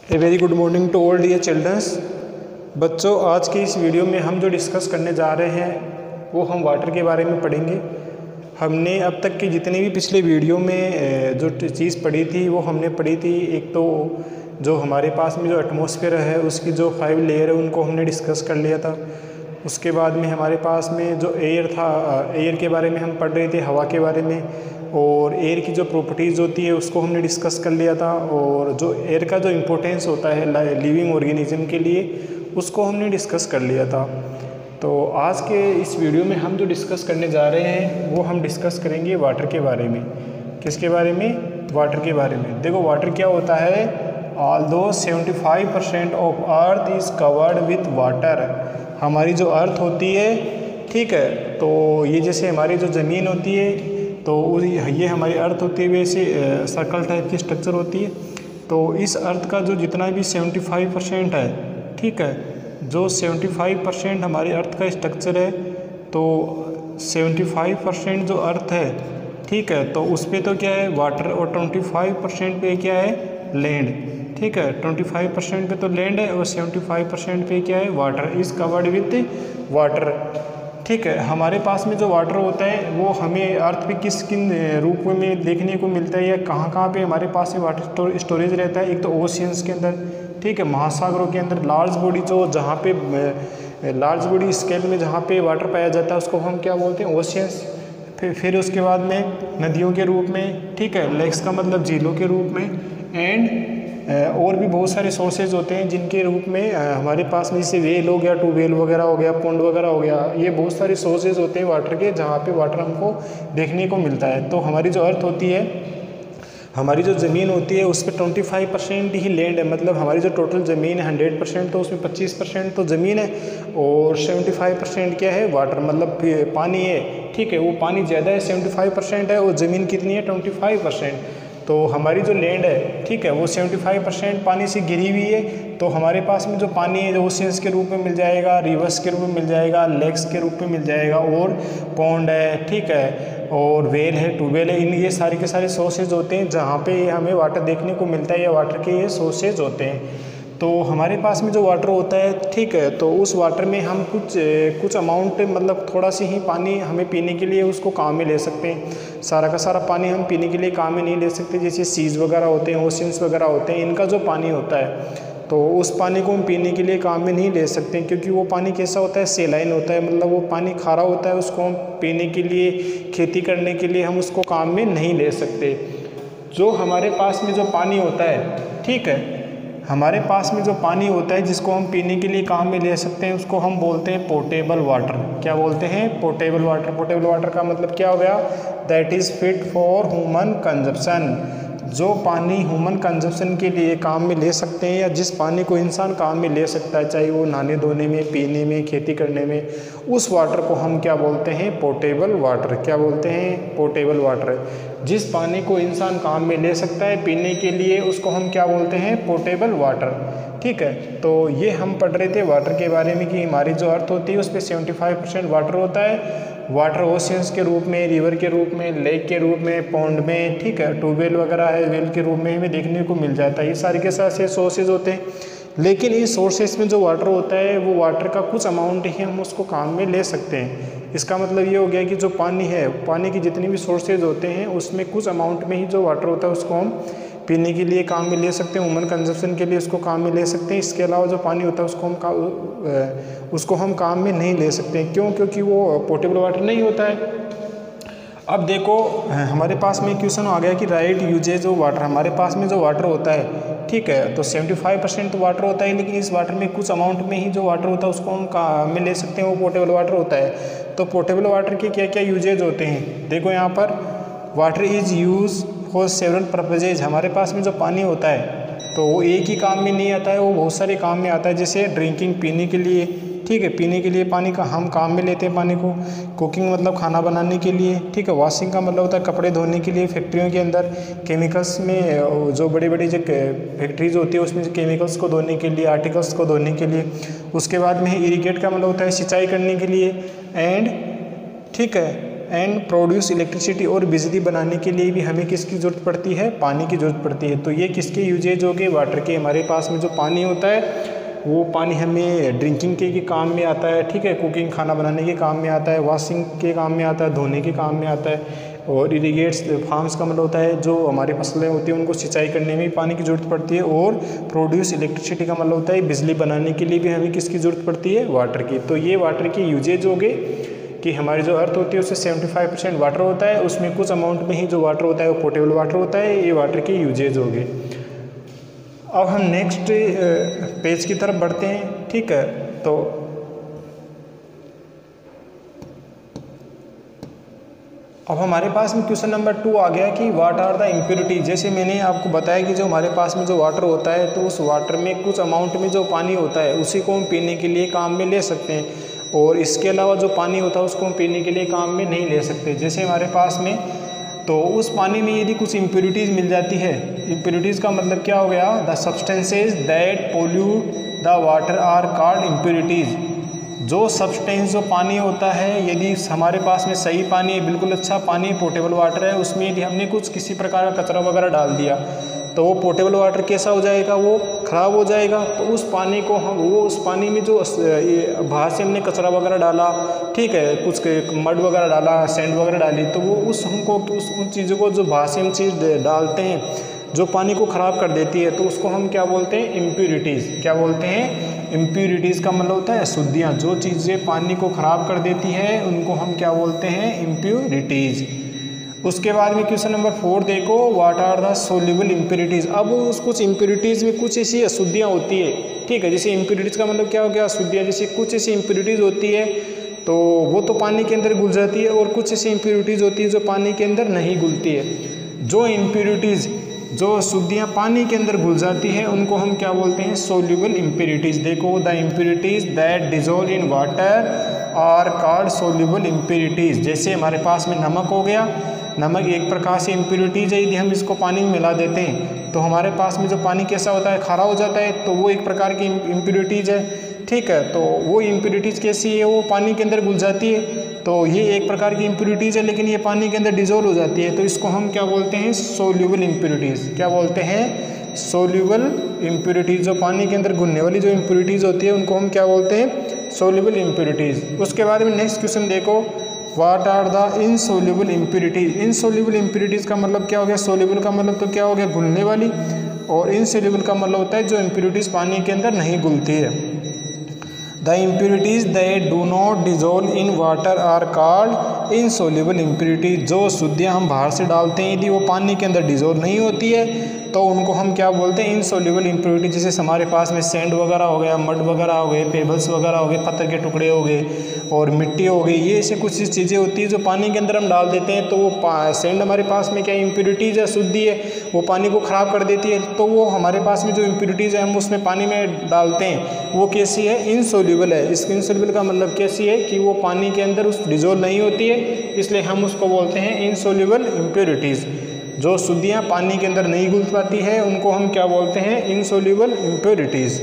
A very good morning to all dear childrens. बच्चों, आज की इस वीडियो में हम जो डिस्कस करने जा रहे हैं वो हम वाटर के बारे में पढ़ेंगे। हमने अब तक की जितनी भी पिछले वीडियो में जो चीज़ पढ़ी थी वो हमने पढ़ी थी। एक तो जो हमारे पास में जो एटमॉस्फेयर है उसकी जो 5 लेयर है उनको हमने डिस्कस कर लिया था। उसके बाद में हमारे पास में जो एयर था, एयर के बारे में हम पढ़ रहे थे, हवा के बारे में, और एयर की जो प्रॉपर्टीज़ होती है उसको हमने डिस्कस कर लिया था। और जो एयर का जो इम्पोर्टेंस होता है लिविंग ऑर्गेनिज्म के लिए उसको हमने डिस्कस कर लिया था। तो आज के इस वीडियो में हम जो डिस्कस करने जा रहे हैं वो हम डिस्कस करेंगे वाटर के बारे में। किसके बारे में? वाटर के बारे में। देखो, वाटर क्या होता है? Although 75% of earth is covered with water. हमारी जो अर्थ होती है, ठीक है, तो ये जैसे हमारी जो ज़मीन होती है तो ये हमारी अर्थ होती है, वैसे सर्कल टाइप की स्ट्रक्चर होती है। तो इस अर्थ का जो जितना भी 75% है, ठीक है, जो 75% हमारी अर्थ का स्ट्रक्चर है, तो 75% जो अर्थ है, ठीक है, तो उस पर तो क्या है? वाटर। और 25% पे क्या है? लैंड। ठीक है, 25% पे तो लैंड है और 75% पे क्या है? Water is covered with water. ठीक है, हमारे पास में जो वाटर होता है वो हमें अर्थ पे किन रूप में देखने को मिलता है या कहाँ पे हमारे पास में वाटर स्टोरेज रहता है? एक तो ओशियंस के अंदर, ठीक है, महासागरों के अंदर। लार्ज बॉडी जो जहाँ पे लार्ज बॉडी स्केल में जहाँ पे वाटर पाया जाता है उसको हम क्या बोलते हैं? ओशियंस। फिर उसके बाद में नदियों के रूप में, ठीक है, लेक्स का मतलब झीलों के रूप में, एंड और भी बहुत सारे सोर्सेज होते हैं जिनके रूप में हमारे पास में, जैसे वेल हो गया, ट्यूबवेल वगैरह हो गया, पॉन्ड वगैरह हो गया। ये बहुत सारे सोर्सेज होते हैं वाटर के जहाँ पे वाटर हमको देखने को मिलता है। तो हमारी जो अर्थ होती है, हमारी जो ज़मीन होती है उस पर 25% ही लैंड है। मतलब हमारी जो टोटल ज़मीन है 100%, तो उसमें 25% तो ज़मीन है और 75% क्या है? वाटर, मतलब पानी है। ठीक है, वो पानी ज़्यादा है, 75% है, और ज़मीन कितनी है? 25%। तो हमारी जो लैंड है, ठीक है, वो 75% पानी से घिरी हुई है। तो हमारे पास में जो पानी है जो ओशियंस के रूप में मिल जाएगा, रिवर्स के रूप में मिल जाएगा, लेक्स के रूप में मिल जाएगा, और पॉन्ड है, ठीक है, और वेल है, ट्यूबवेल है। इन ये सारे के सारे सोर्सेज होते हैं जहाँ पे हमें वाटर देखने को मिलता है, या वाटर के ये सोर्सेज होते हैं। तो हमारे पास में जो वाटर होता है, ठीक है, तो उस वाटर में हम कुछ अमाउंट, मतलब थोड़ा सी ही पानी हमें पीने के लिए उसको काम में ले सकते हैं। सारा का सारा पानी हम पीने के लिए काम में नहीं ले सकते। जैसे सीज वगैरह होते हैं, ओशियंस वगैरह होते हैं, इनका जो पानी होता है तो उस पानी को हम पीने के लिए काम में नहीं ले सकते, क्योंकि वो पानी कैसा होता है? सेलाइन होता है, मतलब वो पानी खारा होता है। उसको हम पीने के लिए, खेती करने के लिए हम उसको काम में नहीं ले सकते। जो हमारे पास में जो पानी होता है, ठीक है, हमारे पास में जो पानी होता है जिसको हम पीने के लिए काम में ले सकते हैं उसको हम बोलते हैं पोर्टेबल वाटर। क्या बोलते हैं? Portable water. पोर्टेबल वाटर का मतलब क्या हो गया? That is fit for human consumption. जो पानी ह्यूमन कंजप्शन के लिए काम में ले सकते हैं, या जिस पानी को इंसान काम में ले सकता है, चाहे वो नहाने धोने में, पीने में, खेती करने में, उस वाटर को हम क्या बोलते हैं? Portable water. क्या बोलते हैं? Portable water. जिस पानी को इंसान काम में ले सकता है पीने के लिए उसको हम क्या बोलते हैं? Portable water. ठीक है, तो ये हम पढ़ रहे थे वाटर के बारे में कि हमारी जो अर्थ होती है उस पर 75% वाटर होता है। वाटर ओशियंस के रूप में, रिवर के रूप में, लेक के रूप में, पॉन्ड में, ठीक है, ट्यूबवेल वगैरह है, वेल के रूप में हमें देखने को मिल जाता है। ये सारे के सारे सोर्सेज होते हैं। लेकिन इस सोर्सेज में जो वाटर होता है वो वाटर का कुछ अमाउंट ही हम उसको काम में ले सकते हैं। इसका मतलब ये हो गया कि जो पानी है, पानी की जितनी भी सोर्सेज होते हैं उसमें कुछ अमाउंट में ही जो वाटर होता है उसको हम पीने के लिए काम में ले सकते हैं, ह्यूमन कंजप्शन के लिए उसको काम में ले सकते हैं। इसके अलावा जो पानी होता है उसको हम काम में नहीं ले सकते। क्यों? क्योंकि वो पोर्टेबल वाटर नहीं होता है। अब देखो, हमारे पास में क्वेश्चन आ गया कि राइट यूजेज ऑफ वाटर। हमारे पास में जो वाटर होता है, ठीक है, तो 75% तो वाटर होता है, लेकिन इस वाटर में कुछ अमाउंट में ही जो वाटर होता है उसको हम काम में ले सकते हैं, वो पोर्टेबल वाटर होता है। तो पोर्टेबल वाटर के क्या क्या यूजेज होते हैं? देखो यहाँ पर, water is use for several purposes. हमारे पास में जो पानी होता है तो वो एक ही काम में नहीं आता है, वो बहुत सारे काम में आता है। जैसे ड्रिंकिंग, पीने के लिए, ठीक है, पीने के लिए पानी का हम काम में लेते हैं पानी को। कुकिंग मतलब खाना बनाने के लिए, ठीक है। वॉशिंग का मतलब होता है कपड़े धोने के लिए। फैक्ट्रियों के अंदर केमिकल्स में, जो बड़ी बड़ी जो फैक्ट्रीज होती है उसमें केमिकल्स को धोने के लिए, आर्टिकल्स को धोने के लिए। उसके बाद में इरिगेट का मतलब होता है सिंचाई करने के लिए। एंड ठीक है, एंड प्रोड्यूस इलेक्ट्रिसिटी, और बिजली बनाने के लिए भी हमें किसकी ज़रूरत पड़ती है, पानी की ज़रूरत पड़ती है। तो ये किसके यूजेज हो गए, वाटर के। हमारे पास में जो पानी होता है वो पानी हमें ड्रिंकिंग के काम में आता है, ठीक है, कुकिंग खाना बनाने के काम में आता है, वॉशिंग के काम में आता है, धोने के काम में आता है। और इरीगेट्स फार्म्स का मतलब होता है जो हमारी फसलें होती हैं उनको सिंचाई करने में भी पानी की ज़रूरत पड़ती है। और प्रोड्यूस इलेक्ट्रिसिटी का मतलब होता है बिजली बनाने के लिए भी हमें किसकी ज़रूरत पड़ती है, वाटर की। तो ये वाटर की यूजेज हो गए कि हमारी जो अर्थ होती है उससे 75% वाटर होता है, उसमें कुछ अमाउंट में ही जो वाटर होता है वो पोर्टेबल वाटर होता है। ये वाटर की यूजेज हो गए। अब हम नेक्स्ट पेज की तरफ बढ़ते हैं, ठीक है। तो अब हमारे पास में क्वेश्चन नंबर 2 आ गया कि व्हाट आर द इम्प्योरिटीज। जैसे मैंने आपको बताया कि जो हमारे पास में जो वाटर होता है तो उस वाटर में कुछ अमाउंट में जो पानी होता है उसी को हम पीने के लिए काम में ले सकते हैं, और इसके अलावा जो पानी होता है उसको हम पीने के लिए काम में नहीं ले सकते। जैसे हमारे पास में तो उस पानी में यदि कुछ इम्प्योरिटीज़ मिल जाती है, इम्प्योरिटीज़ का मतलब क्या हो गया, the substances that pollute the water are called impurities. जो सब्सटेंस जो पानी होता है, यदि हमारे पास में सही पानी है, बिल्कुल अच्छा पानी, पोर्टेबल वाटर है, उसमें यदि हमने कुछ किसी प्रकार का कचरा वगैरह डाल दिया तो वो पोर्टेबल वाटर कैसा हो जाएगा, वो ख़राब हो जाएगा। तो उस पानी को हम उस पानी में जो बाहर से हमने कचरा वगैरह डाला, ठीक है, कुछ मड वगैरह डाला, सैंड वगैरह डाली, तो वो उन चीज़ों को जो बाहर से हम चीज़ डालते हैं जो पानी को ख़राब कर देती है, तो उसको हम क्या बोलते हैं, इम्प्योरिटीज़। क्या बोलते हैं, इम्प्योरिटीज़ का मतलब होता है अशुद्धियाँ। जो चीज़ें पानी को ख़राब कर देती है उनको हम क्या बोलते हैं, इम्प्योरिटीज़। उसके बाद में क्वेश्चन नंबर 4 देखो, what are the soluble impurities. अब उस कुछ इम्प्योरिटीज़ में कुछ ऐसी अशुद्धियाँ होती है, ठीक है। जैसे इम्प्योरिटीज़ का मतलब क्या हो गया, अशुद्धियाँ। जैसे कुछ ऐसी इम्प्योरिटीज़ होती है तो वो तो पानी के अंदर घुल जाती है, और कुछ ऐसी इम्प्योरिटीज़ होती है जो पानी के अंदर नहीं घुलती है। जो इम्प्योरिटीज़, जो अशुद्धियाँ पानी के अंदर घुल जाती है उनको हम क्या बोलते हैं, सोल्यूबल इम्प्योरिटीज़। देखो, the impurities that dissolve in water are called soluble impurities. जैसे हमारे पास में नमक हो गया, नमक एक प्रकार से इम्प्योरिटीज़ है। यदि हम इसको पानी में मिला देते हैं तो हमारे पास में जो पानी कैसा होता है, खारा हो जाता है, तो वो एक प्रकार की इम्प्योरिटीज़ है, ठीक है। तो वो इम्प्योरिटीज़ कैसी है, वो पानी के अंदर घुल जाती है, तो ये एक प्रकार की इम्प्योरिटीज़ है, लेकिन ये पानी के अंदर डिजोल्व हो जाती है, तो इसको हम क्या बोलते हैं, सोल्यूबल इम्प्योरिटीज़। क्या बोलते हैं, सोल्यूबल इम्प्योरिटीज़। जो पानी के अंदर घुलने वाली जो इम्प्योरिटीज़ होती है उनको हम क्या बोलते हैं, सोल्यूबल इम्प्योरिटीज़। उसके बाद में नेक्स्ट क्वेश्चन देखो, what are the insoluble impurities. Insoluble impurities का मतलब क्या हो गया, सोल्यूबल का मतलब तो क्या हो गया, घुलने वाली, और इनसोल्यूबल का मतलब होता है जो इम्प्योरिटीज़ पानी के अंदर नहीं घुलती है। The impurities that do not dissolve in water are called insoluble impurities. जो अशुद्धियाँ हम बाहर से डालते हैं यदि वो पानी के अंदर डिजोल्व नहीं होती है तो उनको हम क्या बोलते हैं, इनसोल्यूबल इम्प्योरिटी। जैसे हमारे पास में सैंड वगैरह हो गया, मड वगैरह हो गए, पेबल्स वगैरह हो गए, पत्थर के टुकड़े हो गए, और मिट्टी हो गई, ये ऐसे कुछ चीज़ें होती है जो पानी के अंदर हम डाल देते हैं, तो वो सैंड हमारे पास में क्या इम्प्योरिटीज़ है, अशुद्धि है, वो पानी को ख़राब कर देती है। तो वो हमारे पास में जो इम्प्योरिटीज़ है हम उसमें पानी में डालते हैं, वो कैसी है, इनसोल्यूबल है। इस इनसोल्यूबल का मतलब कैसी है कि वो पानी के अंदर उस डिजोल्व नहीं होती है, इसलिए हम उसको बोलते हैं इनसोल्यूबल इम्प्योरिटीज़। जो शुद्धियाँ पानी के अंदर नहीं घुल पाती है उनको हम क्या बोलते हैं, इनसोल्यूबल इम्प्योरिटीज़।